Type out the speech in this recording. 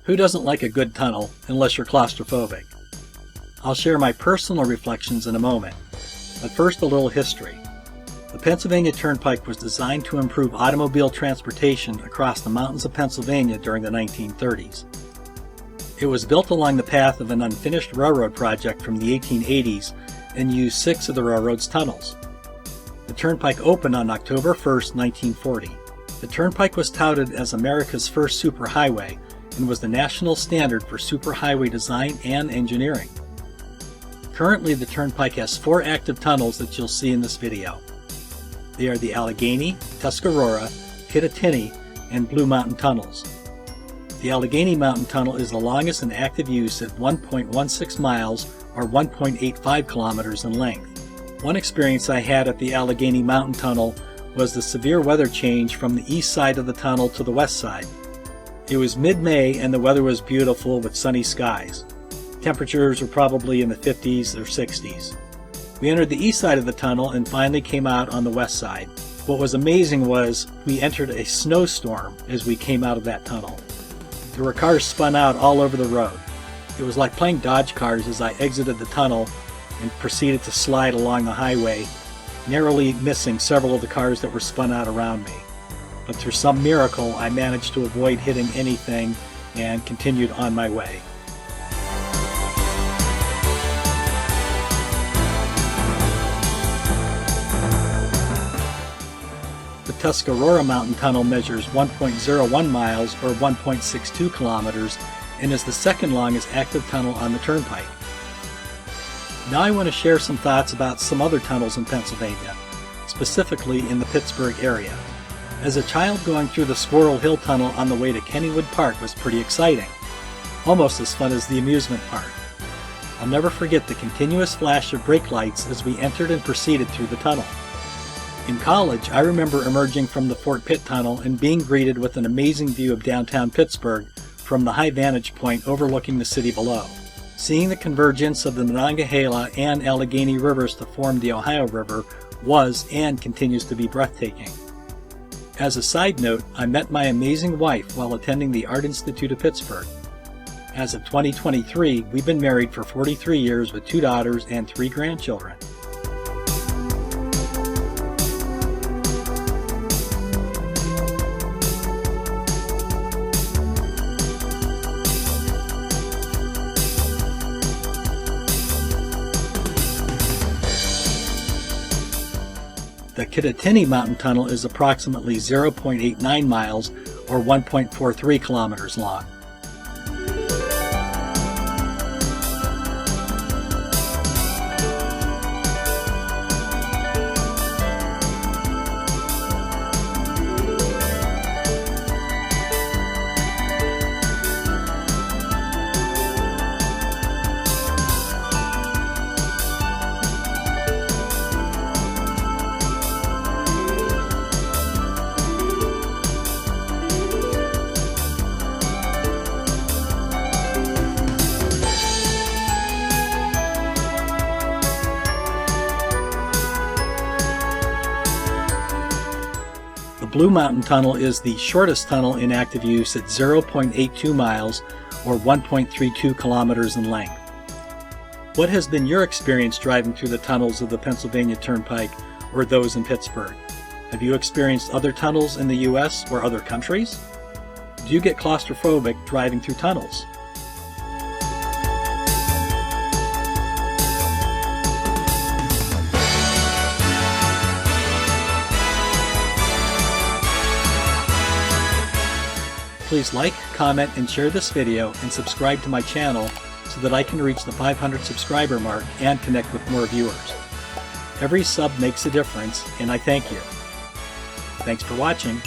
Who doesn't like a good tunnel unless you're claustrophobic? I'll share my personal reflections in a moment, but first a little history. The Pennsylvania Turnpike was designed to improve automobile transportation across the mountains of Pennsylvania during the 1930s. It was built along the path of an unfinished railroad project from the 1880s and used 6 of the railroad's tunnels. The Turnpike opened on October 1, 1940. The Turnpike was touted as America's first superhighway and was the national standard for superhighway design and engineering. Currently, the Turnpike has 4 active tunnels that you'll see in this video. They are the Allegheny, Tuscarora, Kittatinny, and Blue Mountain Tunnels. The Allegheny Mountain Tunnel is the longest in active use at 1.16 miles or 1.85 kilometers in length. One experience I had at the Allegheny Mountain Tunnel was the severe weather change from the east side of the tunnel to the west side. It was mid-May and the weather was beautiful with sunny skies. Temperatures were probably in the 50s or 60s. We entered the east side of the tunnel and finally came out on the west side. What was amazing was we entered a snowstorm as we came out of that tunnel. There were cars spun out all over the road. It was like playing dodge cars as I exited the tunnel and proceeded to slide along the highway, narrowly missing several of the cars that were spun out around me. But through some miracle, I managed to avoid hitting anything and continued on my way. The Tuscarora Mountain Tunnel measures 1.01 miles or 1.62 kilometers and is the second longest active tunnel on the Turnpike. Now I want to share some thoughts about some other tunnels in Pennsylvania, specifically in the Pittsburgh area. As a child, going through the Squirrel Hill Tunnel on the way to Kennywood Park was pretty exciting, almost as fun as the amusement park. I'll never forget the continuous flash of brake lights as we entered and proceeded through the tunnel. In college, I remember emerging from the Fort Pitt Tunnel and being greeted with an amazing view of downtown Pittsburgh from the high vantage point overlooking the city below. Seeing the convergence of the Monongahela and Allegheny rivers to form the Ohio River was and continues to be breathtaking. As a side note, I met my amazing wife while attending the Art Institute of Pittsburgh. As of 2023, we've been married for 43 years with 2 daughters and 3 grandchildren. The Kittatinny Mountain Tunnel is approximately 0.89 miles or 1.43 kilometers long. The Blue Mountain Tunnel is the shortest tunnel in active use at 0.82 miles or 1.32 kilometers in length. What has been your experience driving through the tunnels of the Pennsylvania Turnpike or those in Pittsburgh? Have you experienced other tunnels in the U.S. or other countries? Do you get claustrophobic driving through tunnels? Please like, comment, and share this video and subscribe to my channel so that I can reach the 500 subscriber mark and connect with more viewers. Every sub makes a difference, and I thank you. Thanks for watching.